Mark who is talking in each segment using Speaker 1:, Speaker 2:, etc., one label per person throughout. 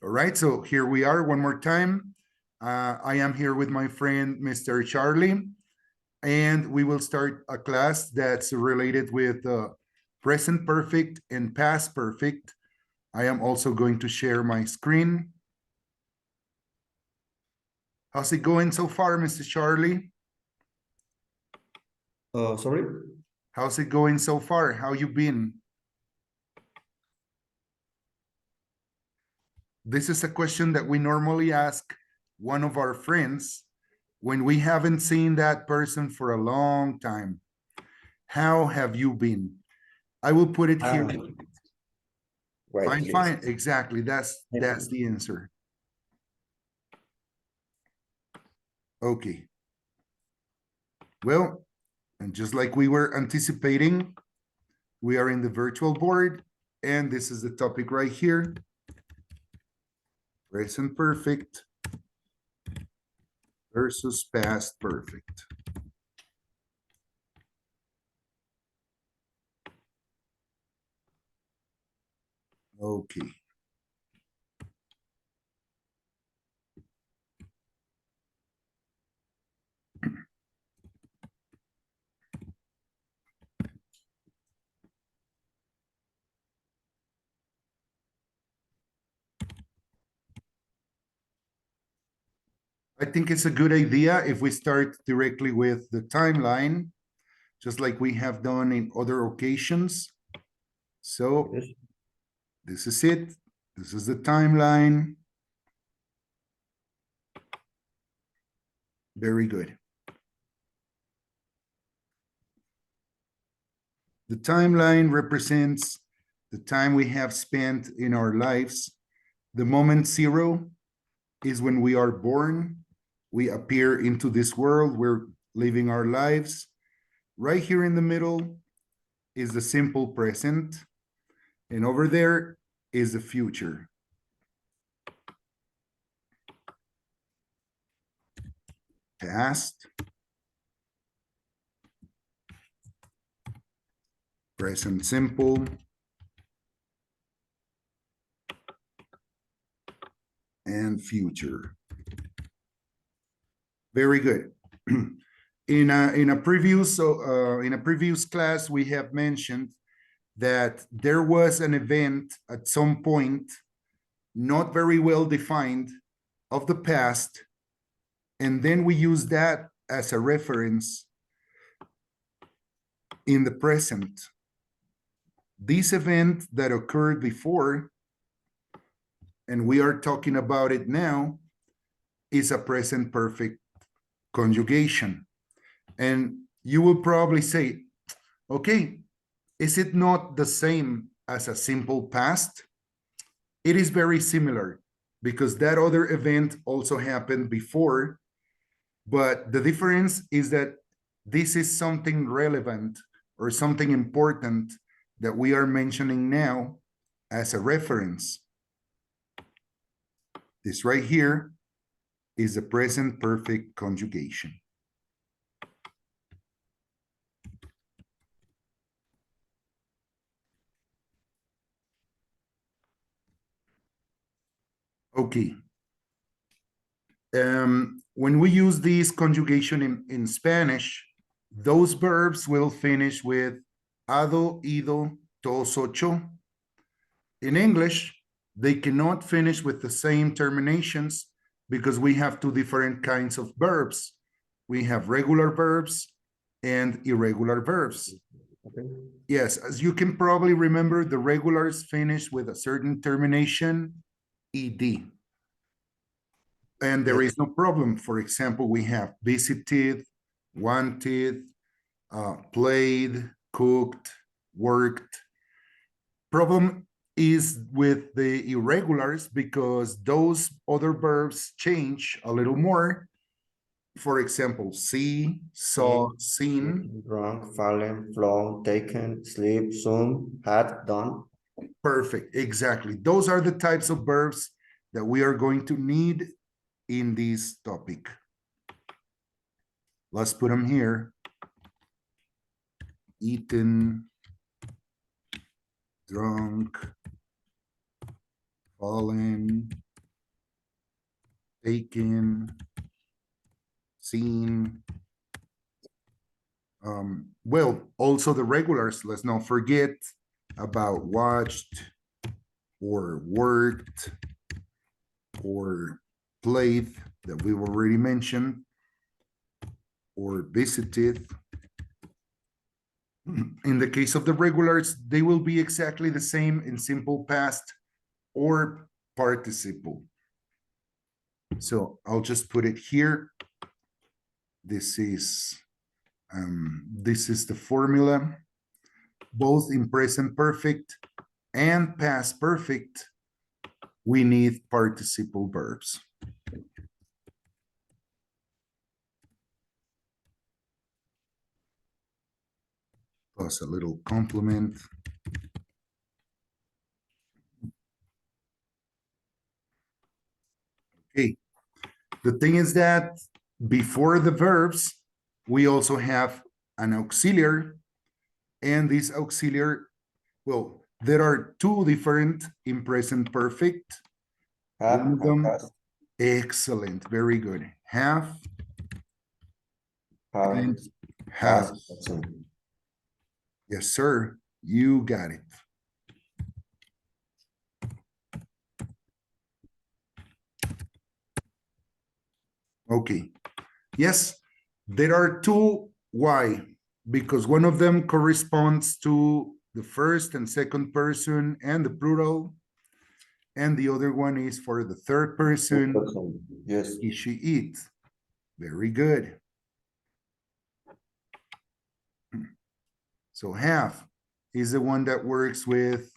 Speaker 1: All right, so here we are one more time. I am here with my friend, Mr. Charlie, and we will start a class that's related with present perfect and past perfect. I am also going to share my screen. How's it going so far, Mr. Charlie?
Speaker 2: Sorry?
Speaker 1: How's it going so far? How you been? This is a question that we normally ask one of our friends when we haven't seen that person for a long time. How have you been? I will put it here.
Speaker 2: Right.
Speaker 1: Fine,
Speaker 2: Yes.
Speaker 1: fine. Exactly. That's the answer. Okay. Well, and just like we were anticipating, we are in the virtual board, and this is the topic right here. Present perfect versus past perfect. Okay. I think it's a good idea if we start directly with the timeline, just like we have done in other occasions. So
Speaker 2: Yes.
Speaker 1: this is it. This is the timeline. Very good. The timeline represents the time we have spent in our lives. The moment zero is when we are born. We appear into this world. We're living our lives. Right here in the middle is the simple present. And over there is the future. Past, present simple, and future. Very good. In a previous class, we have mentioned that there was an event at some point, not very well defined, of the past, and then we use that as a reference in the present. This event that occurred before, and we are talking about it now, is a present perfect conjugation. And you will probably say, okay, is it not the same as a simple past? It is very similar because that other event also happened before, but the difference is that this is something relevant or something important that we are mentioning now as a reference. This right here is the present perfect conjugation. Okay. When we use this conjugation in Spanish, those verbs will finish with ado, ido, tos, ocho. In English, they cannot finish with the same terminations because we have two different kinds of verbs. We have regular verbs and irregular verbs.
Speaker 2: Okay.
Speaker 1: Yes, as you can probably remember, the regulars finish with a certain termination, ed. And there is no problem. For example, we have visited, wanted, played, cooked, worked. Problem is with the irregulars because those other verbs change a little more. For example, see, saw, seen.
Speaker 2: Drunk, fallen, flown, taken, sleep, soon, had, done.
Speaker 1: Perfect, exactly. Those are the types of verbs that we are going to need in this topic. Let's put them here. Eaten, drunk, fallen, taken, seen. Well, also the regulars, let's not forget about watched or worked or played that we've already mentioned, or visited. In the case of the regulars, they will be exactly the same in simple past or participle. So I'll just put it here. This is the formula. Both in present perfect and past perfect, we need participle verbs. Plus a little complement. Okay, the thing is that before the verbs, we also have an auxiliary, and this auxiliary, well, there are two different in present perfect.
Speaker 2: Have
Speaker 1: One of
Speaker 2: and
Speaker 1: them,
Speaker 2: has.
Speaker 1: excellent, very good. Have
Speaker 2: Have,
Speaker 1: and
Speaker 2: has,
Speaker 1: has.
Speaker 2: hasn't.
Speaker 1: Yes, sir, you got it. Okay, yes, there are two. Why? Because one of them corresponds to the first and second person and the plural, and the other one is for the third person,
Speaker 2: Yes.
Speaker 1: he, she, it. Very good. So have is the one that works with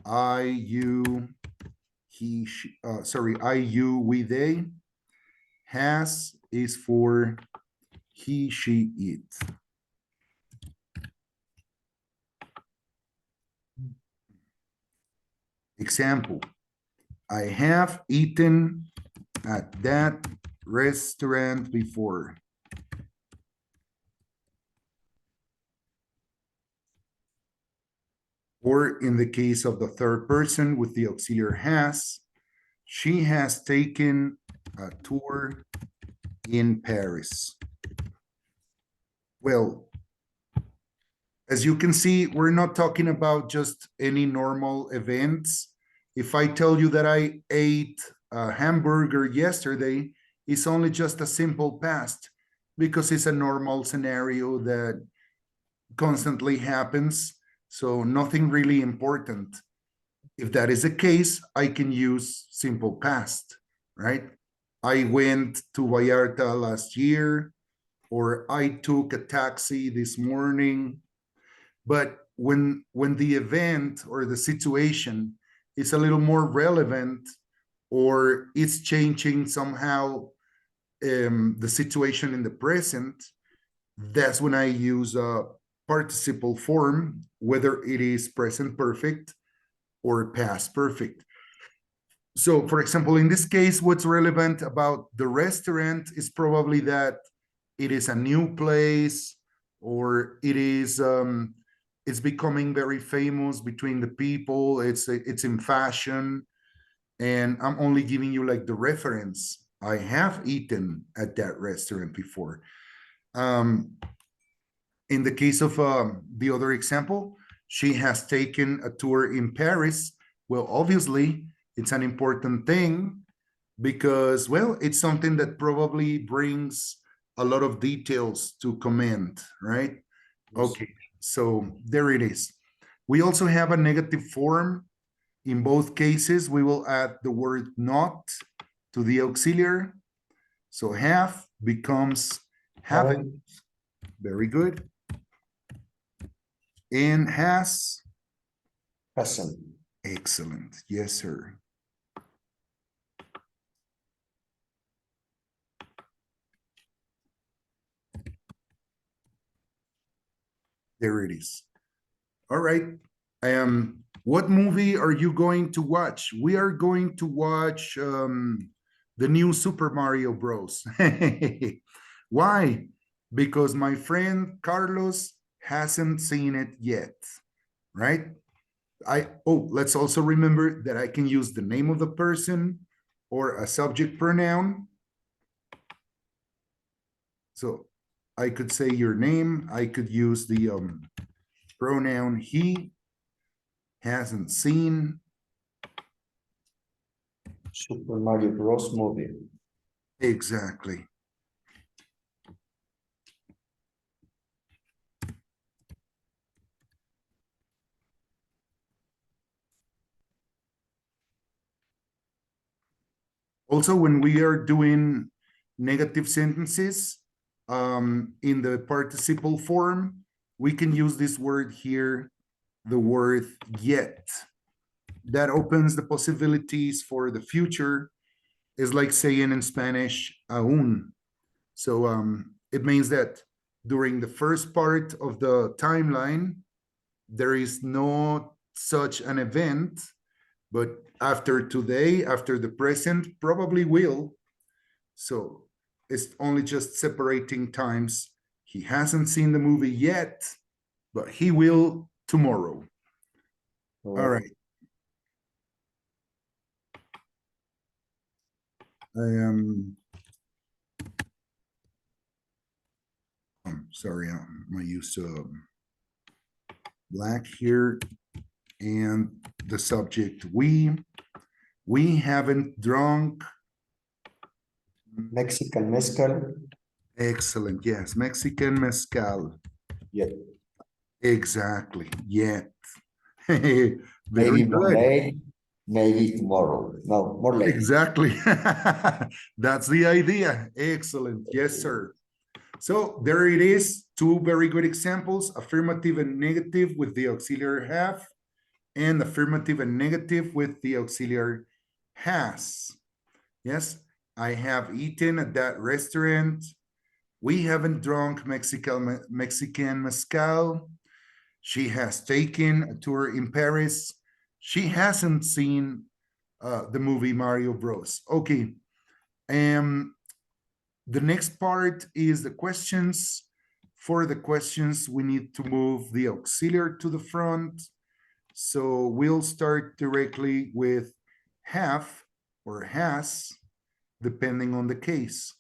Speaker 1: I, you, he, she, sorry, I, you, we, they. Has is for he, she, it. Example, I have eaten at that restaurant before. Or in the case of the third person with the auxiliary has, she has taken a tour in Paris. Well, as you can see, we're not talking about just any normal events. If I tell you that I ate a hamburger yesterday, it's only just a simple past because it's a normal scenario that constantly happens. So nothing really important. If that is the case, I can use simple past, right? I went to Vallarta last year, or I took a taxi this morning. But when the event or the situation is a little more relevant, or it's changing somehow the situation in the present, that's when I use a participle form, whether it is present perfect or past perfect. So, for example, in this case, what's relevant about the restaurant is probably that it is a new place, or it's becoming very famous between the people. It's in fashion, and I'm only giving you like the reference. I have eaten at that restaurant before. Um, in the case of the other example, she has taken a tour in Paris. Well, obviously, it's an important thing because, well, it's something that probably brings a lot of details to comment, right?
Speaker 2: Yes.
Speaker 1: Okay, so there it is. We also have a negative form. In both cases, we will add the word not to the auxiliary. So have becomes haven't.
Speaker 2: Haven't.
Speaker 1: Very good. And has.
Speaker 2: Hasn't.
Speaker 1: Excellent. Yes, sir. There it is. All right. What movie are you going to watch? We are going to watch the new Super Mario Bros. Why? Because my friend Carlos hasn't seen it yet, right? Let's also remember that I can use the name of the person or a subject pronoun. So I could say your name. I could use the pronoun he, hasn't seen.
Speaker 2: Super Mario Bros. Movie.
Speaker 1: Exactly. Also, when we are doing negative sentences in the participle form, we can use this word here, the word yet. That opens the possibilities for the future. It's like saying in Spanish, aún. So it means that during the first part of the timeline, there is no such an event, but after today, after the present, probably will. So it's only just separating times. He hasn't seen the movie yet, but he will tomorrow. All right. I am. I'm sorry, I'm used to black here, and the subject we haven't drunk.
Speaker 2: Mexican mezcal.
Speaker 1: Excellent. Yes, Mexican mezcal.
Speaker 2: Yeah.
Speaker 1: Exactly. Yet. Very
Speaker 2: Maybe more
Speaker 1: good.
Speaker 2: late, maybe tomorrow. No, more late.
Speaker 1: Exactly. That's the idea. Excellent. Yes, sir. So there it is. Two very good examples, affirmative and negative with the auxiliary have, and affirmative and negative with the auxiliary has. Yes, I have eaten at that restaurant. We haven't drunk Mexican mezcal. She has taken a tour in Paris. She hasn't seen the movie Mario Bros. Okay. The next part is the questions. For the questions, we need to move the auxiliary to the front. So we'll start directly with have or has, depending on the case.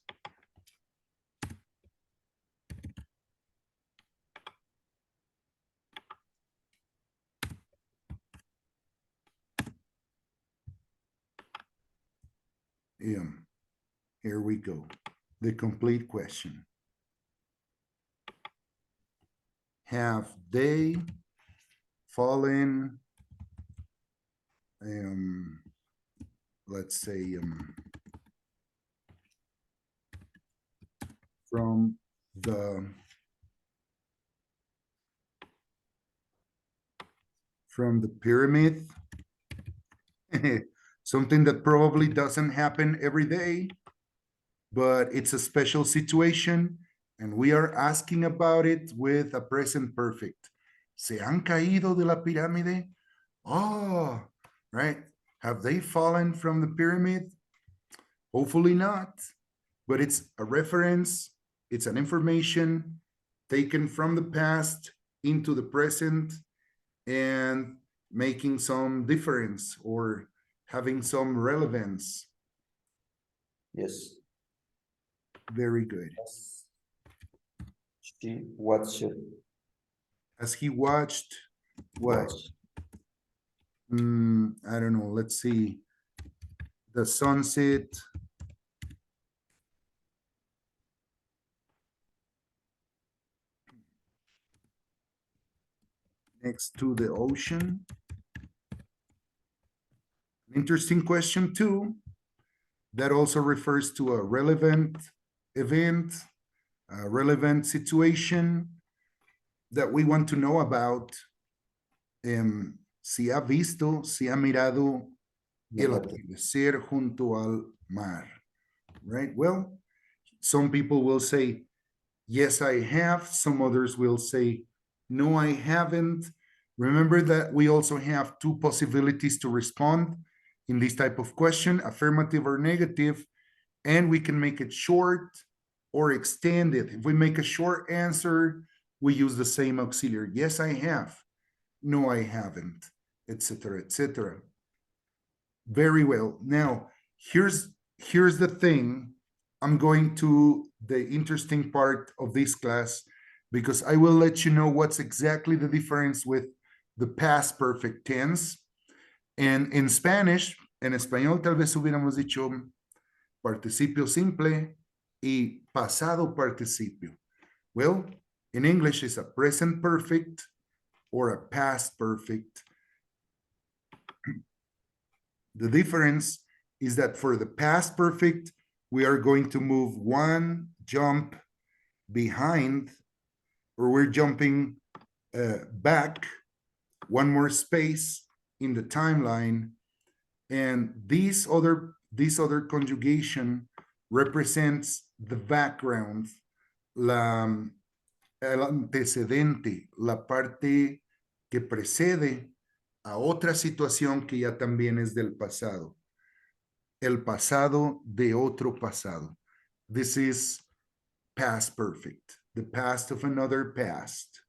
Speaker 1: Here we go. The complete question. Have they fallen, let's say, from the pyramid? Something that probably doesn't happen every day, but it's a special situation, and we are asking about it with a present perfect. ¿Se han caído de la pirámide? Oh, right. Have they fallen from the pyramid? Hopefully not, but it's a reference, it's an information taken from the past into the present and making some difference or having some relevance.
Speaker 2: Yes.
Speaker 1: Very good.
Speaker 2: She watched it.
Speaker 1: Has he watched what?
Speaker 2: Watch.
Speaker 1: I don't know. Let's see. The sunset. Next to the ocean. Interesting question too. That also refers to a relevant event, a relevant situation that we want to know about. Si ha visto, si ha mirado el atardecer junto al mar, right? Well, some people will say, yes, I have. Some others will say, no, I haven't. Remember that we also have two possibilities to respond in this type of question, affirmative or negative, and we can make it short or extend it. If we make a short answer, we use the same auxiliary. Yes, I have. No, I haven't, etc., etc. Very well. Now, here's the thing. I'm going to the interesting part of this class because I will let you know what's exactly the difference with the past perfect tense. And in Spanish, en español tal vez hubiéramos dicho participio simple y pasado participio. Well, in English, it's a present perfect or a past perfect. The difference is that for the past perfect, we are going to move one jump behind, or we're jumping back one more space in the timeline. And this other conjugation represents the background, el antecedente, la parte que precede a otra situación que ya también es del pasado. El pasado de otro pasado. This is past perfect, the past of another past.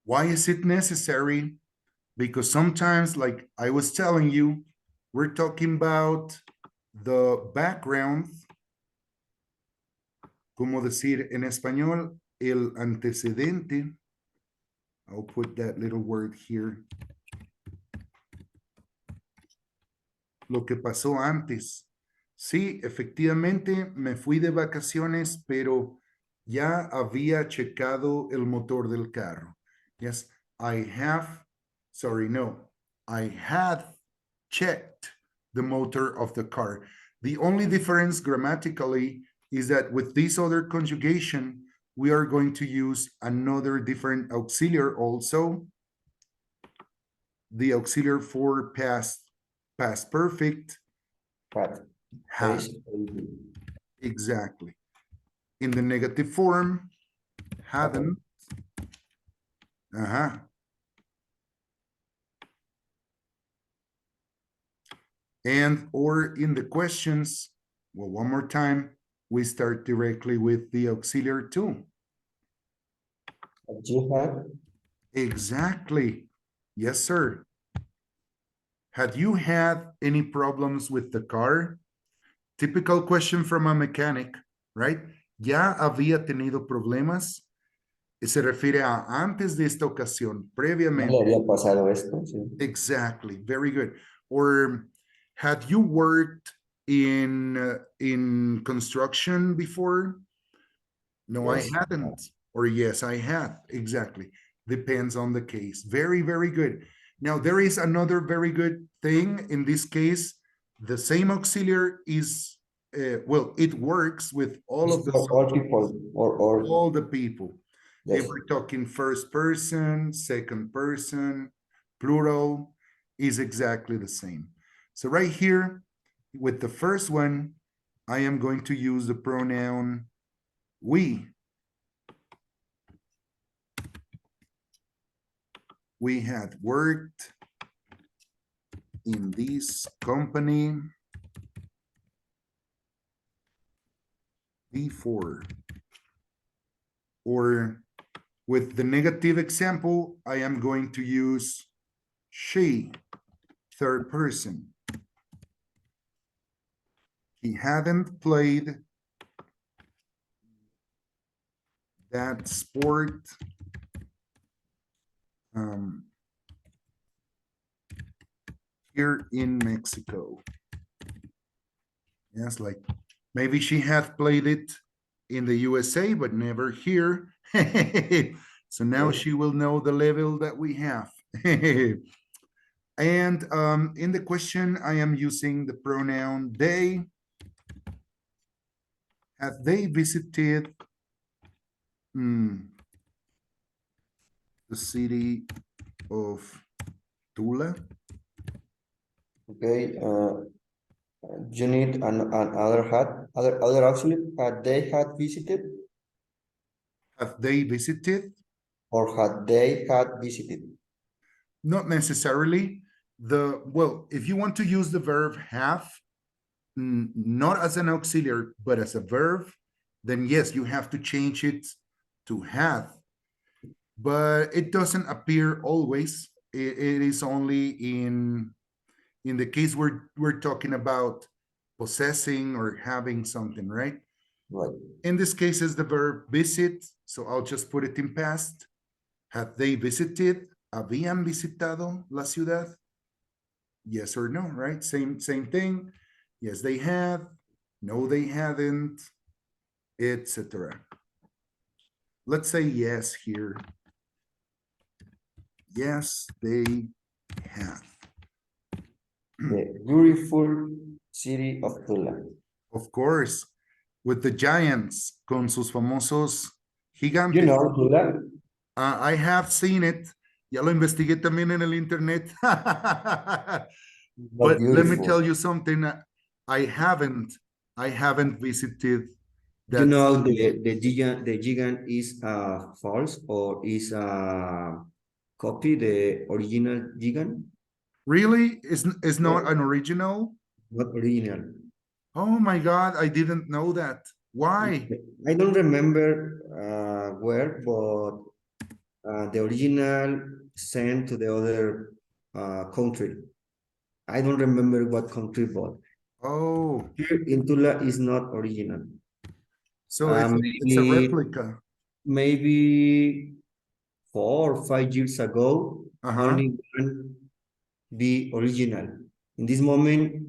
Speaker 1: Why is it necessary? Because sometimes, like I was telling you, we're talking about the background, como decir en español, el antecedente. I'll put that little word here. Lo que pasó antes. Sí, efectivamente, me fui de vacaciones, pero ya había checado el motor del carro. Yes, I had checked the motor of the car. The only difference grammatically is that with this other conjugation, we are going to use another different auxiliary also. The auxiliary for past perfect. Had. Exactly. In the negative form, hadn't. And or in the questions, well, one more time, we start directly with the auxiliary to.
Speaker 2: You had?
Speaker 1: Exactly. Yes, sir. Had you had any problems with the car? Typical question from a mechanic, right? ¿Ya había tenido problemas? Se refiere a antes de esta ocasión, previamente.
Speaker 2: ¿No le había pasado esto? Sí.
Speaker 1: Exactly. Very good. Or had you worked in construction before? No, yes. I hadn't. Or yes, I had. Exactly. Depends on the case. Very, very good. Now, there is another very good thing. In this case, the same auxiliary is, well, it works with all of the
Speaker 2: all people or
Speaker 1: all the people.
Speaker 2: Yes.
Speaker 1: If we're talking first person, second person, plural, is exactly the same. So right here, with the first one, I am going to use the pronoun we. We had worked in this company before. Or with the negative example, I am going to use she, third person. He hadn't played that sport here in Mexico. Yes, like maybe she had played it in the USA, but never here. So now she will know the level that we have. And in the question, I am using the pronoun they. Have they visited the city of Tula?
Speaker 2: Okay. You need another other actually they had visited.
Speaker 1: Have they visited?
Speaker 2: Or had they had visited?
Speaker 1: Not necessarily. Well, if you want to use the verb have, not as an auxiliary, but as a verb, then yes, you have to change it to have. But it doesn't appear always. It is only in the case where we're talking about possessing or having something, right?
Speaker 2: Right.
Speaker 1: In this case, is the verb visit, so I'll just put it in past. Have they visited? ¿Habían visitado la ciudad? Yes or no, right? Same thing. Yes, they have. No, they haven't, etc. Let's say yes here. Yes, they have.
Speaker 2: The beautiful city of Tula.
Speaker 1: Of course, with the giants, con sus famosos
Speaker 2: You
Speaker 1: gigantes.
Speaker 2: know Tula?
Speaker 1: I have seen it. Ya lo investigué también en el internet.
Speaker 2: Not
Speaker 1: But let me
Speaker 2: beautiful.
Speaker 1: tell you something. I haven't, I haven't visited
Speaker 2: You
Speaker 1: that.
Speaker 2: know the gigant is false or is copy the original gigant,
Speaker 1: Really? Is not
Speaker 2: yes,
Speaker 1: an original?
Speaker 2: not original.
Speaker 1: Oh my God, I didn't know that. Why?
Speaker 2: I don't remember where, but the original sent to the other country. I don't remember what country, but
Speaker 1: Oh,
Speaker 2: here in Tula is not original.
Speaker 1: so it's a
Speaker 2: Maybe
Speaker 1: replica.
Speaker 2: maybe 4 or 5 years ago,
Speaker 1: Uh-huh.
Speaker 2: only one be original. In this moment,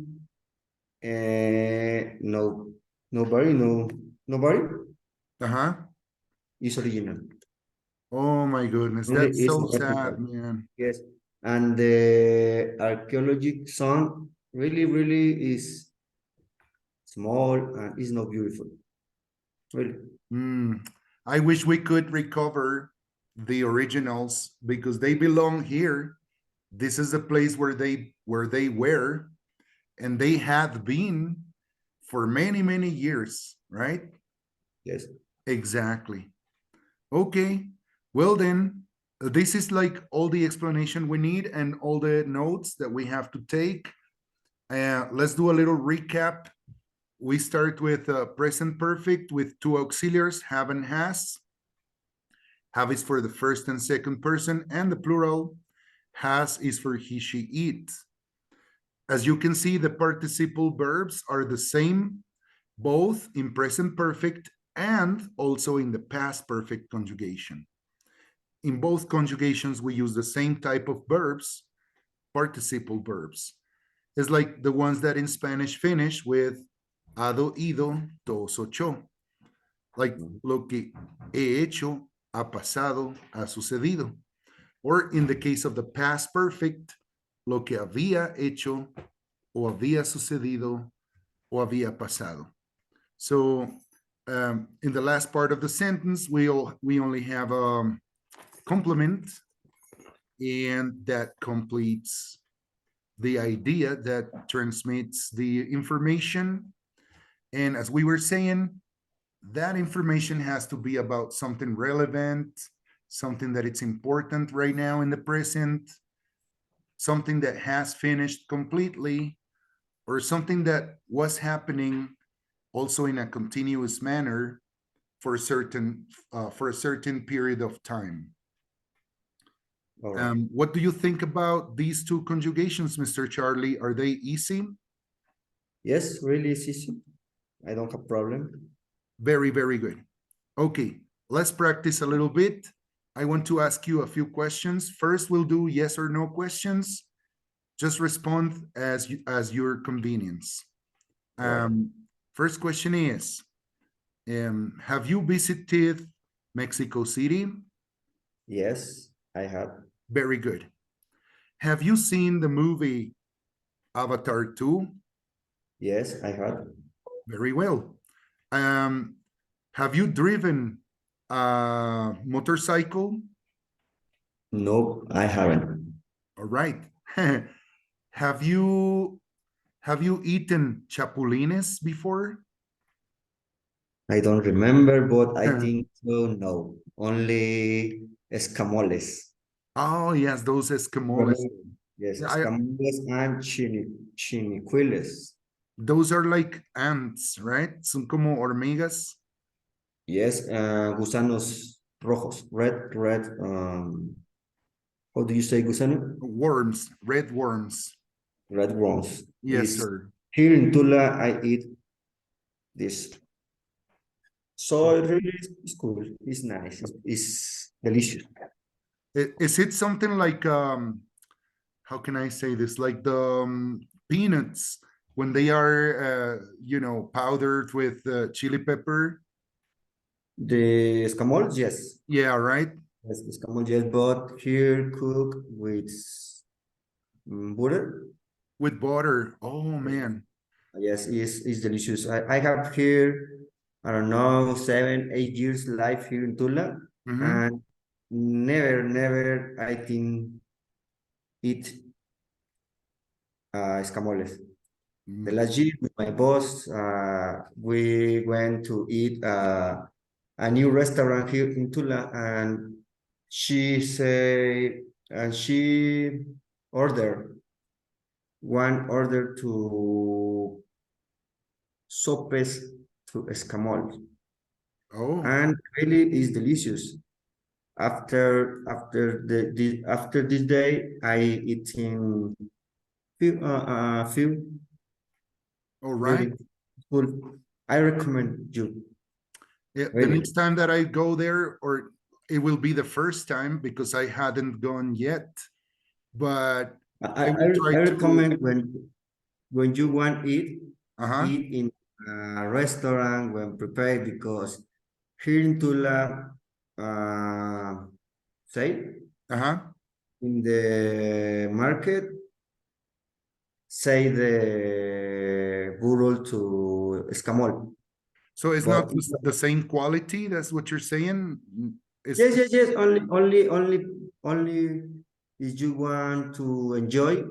Speaker 2: no, nobody
Speaker 1: Uh-huh.
Speaker 2: is original.
Speaker 1: Oh my goodness,
Speaker 2: Only
Speaker 1: that's
Speaker 2: is
Speaker 1: so
Speaker 2: a
Speaker 1: sad,
Speaker 2: replica.
Speaker 1: man.
Speaker 2: Yes, and the archaeological zone really is small and is not beautiful. Really,
Speaker 1: I wish we could recover the originals because they belong here. This is the place where they were and they had been for many, many years, right?
Speaker 2: yes.
Speaker 1: Exactly. Okay. Well then, this is like all the explanation we need and all the notes that we have to take. Let's do a little recap. We start with present perfect with two auxiliaries, have and has. Have is for the first and second person, and the plural. Has is for he, she, it. As you can see, the participle verbs are the same, both in present perfect and also in the past perfect conjugation. In both conjugations, we use the same type of verbs, participle verbs. It's like the ones that in Spanish finish with hado, ido, tos, ocho. Like lo que he hecho, ha pasado, ha sucedido. Or in the case of the past perfect, lo que había hecho, o había sucedido, o había pasado. So in the last part of the sentence, we only have a complement, and that completes the idea that transmits the information. And as we were saying, that information has to be about something relevant, something that it's important right now in the present, something that has finished completely, or something that was happening also in a continuous manner for a certain period of time.
Speaker 2: All right.
Speaker 1: What do you think about these two conjugations, Mr. Charlie? Are they easy?
Speaker 2: Yes, really is easy. I don't have problem.
Speaker 1: Very, very good. Okay, let's practice a little bit. I want to ask you a few questions. First, we'll do yes or no questions. Just respond as your convenience.
Speaker 2: Right.
Speaker 1: First question is, have you visited Mexico City?
Speaker 2: Yes, I have.
Speaker 1: Very good. Have you seen the movie Avatar 2?
Speaker 2: Yes, I have.
Speaker 1: Very well. Um, have you driven a motorcycle?
Speaker 2: No, I haven't.
Speaker 1: All right. have you have you eaten chapulines before?
Speaker 2: I don't remember, but I think so. No, only escamoles.
Speaker 1: Oh yes, those Eskimos.
Speaker 2: Remember? Yes,
Speaker 1: Yeah,
Speaker 2: escamoles and chinicuiles.
Speaker 1: those are like ants, right? Son como hormigas.
Speaker 2: Yes, gusanos rojos, how do you say gusano?
Speaker 1: Worms, red worms.
Speaker 2: Red worms.
Speaker 1: Yes,
Speaker 2: Is
Speaker 1: sir.
Speaker 2: here in Tula, I eat this. So it really is cool. It's nice. It's delicious.
Speaker 1: Is it something like how can I say this? Like the peanuts when they are powdered with chili pepper.
Speaker 2: The escamoles, yes.
Speaker 1: Yeah, right.
Speaker 2: Yes, escamoles, yes, but here cooked with butter.
Speaker 1: With butter. Oh man.
Speaker 2: Yes, it's delicious. I have here, I don't know, 7, 8 years life here in Tula,
Speaker 1: Mm-hmm.
Speaker 2: and never, I think, eat escamoles. The
Speaker 1: Mm.
Speaker 2: last year with my boss, we went to eat a new restaurant here in Tula, and she ordered order to sopes to escamol,
Speaker 1: Oh,
Speaker 2: and really is delicious. After this day, I eat in few
Speaker 1: all right.
Speaker 2: really good. I recommend you
Speaker 1: Yeah, the
Speaker 2: really.
Speaker 1: next time that I go there, or it will be the first time because I hadn't gone yet, but I will try
Speaker 2: I
Speaker 1: to.
Speaker 2: recommend when you want
Speaker 1: Uh-huh.
Speaker 2: eat in a restaurant when prepared, because here in Tula, say
Speaker 1: Uh-huh.
Speaker 2: in the market, say the burro to escamol.
Speaker 1: So it's not
Speaker 2: But
Speaker 1: the same quality. That's what you're saying. Is
Speaker 2: yes. Only if you want to enjoy,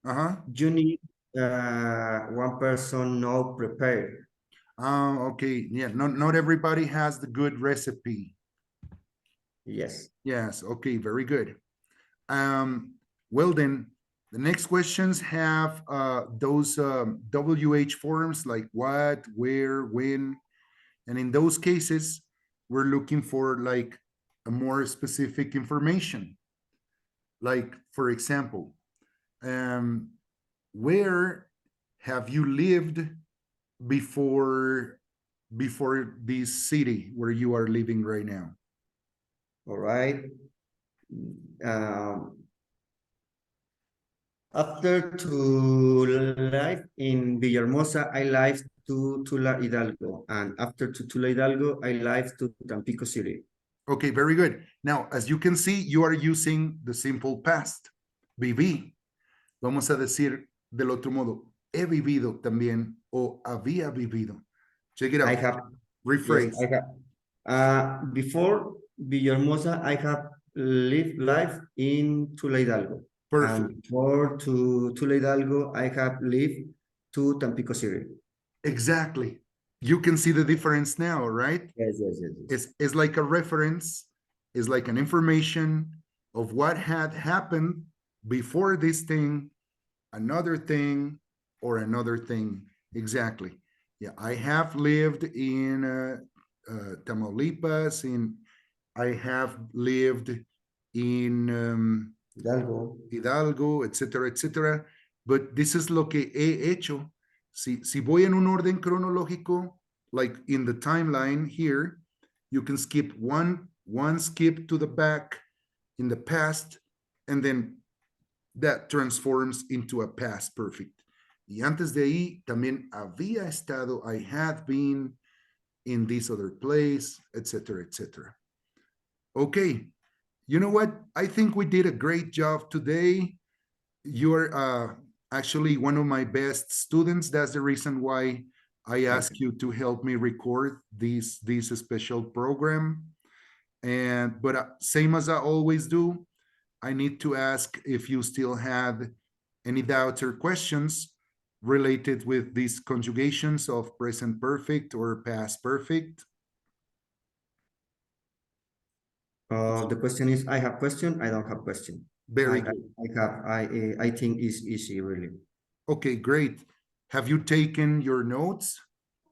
Speaker 1: uh-huh.
Speaker 2: you need one person now prepared.
Speaker 1: Okay. Yeah. Not everybody has the good recipe.
Speaker 2: Yes.
Speaker 1: Yes. Okay. Very good. Well then, the next questions have those WH forms like what, where, when, and in those cases, we're looking for like a more specific information. Like, for example, um, where have you lived before this city where you are living right now?
Speaker 2: All right. Um, After to life in Villahermosa, I live to Tula Hidalgo, and after to Tula Hidalgo, I live to Tampico City.
Speaker 1: Okay, very good. Now, as you can see, you are using the simple past. Viví. Vamos a decir del otro modo, he vivido también o había vivido. Check it
Speaker 2: I
Speaker 1: out.
Speaker 2: have, yes,
Speaker 1: Rephrase.
Speaker 2: I have. Before Villahermosa, I have lived life in Tula Hidalgo, and
Speaker 1: Perfect.
Speaker 2: for to Tula Hidalgo, I have lived to Tampico City.
Speaker 1: Exactly. You can see the difference now, right?
Speaker 2: Yes.
Speaker 1: It's like a reference, it's like an information of what had happened before this thing, another thing, or another thing. Exactly. Yeah, I have lived in Tamaulipas, I have lived in
Speaker 2: Hidalgo.
Speaker 1: Hidalgo, etcétera, etcétera. But this is lo que he hecho. Si voy en un orden cronológico, like in the timeline here, you can skip one skip to the back in the past, and then that transforms into a past perfect. Y antes de ahí también había estado, I had been in this other place, etc., etc. Okay, you know what? I think we did a great job today. You're actually one of my best students. That's the reason why I
Speaker 2: Okay.
Speaker 1: ask you to help me record this special program. And but same as I always do, I need to ask if you still have any doubts or questions related with these conjugations of present perfect or past perfect.
Speaker 2: The question is, I have question, I don't have question.
Speaker 1: Very good.
Speaker 2: I think it's easy, really.
Speaker 1: Okay, great. Have you taken your notes?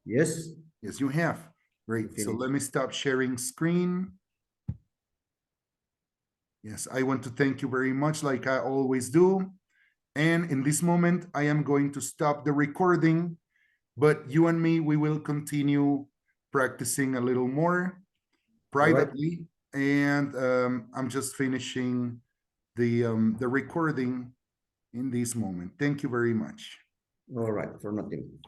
Speaker 2: Yes,
Speaker 1: Yes, you have. Great. So
Speaker 2: finish.
Speaker 1: let me stop sharing screen. Yes, I want to thank you very much, like I always do. And in this moment, I am going to stop the recording, but you and me, we will continue practicing a little more
Speaker 2: All right,
Speaker 1: privately. And I'm just finishing the recording in this moment. Thank you very much.
Speaker 2: all right, for nothing.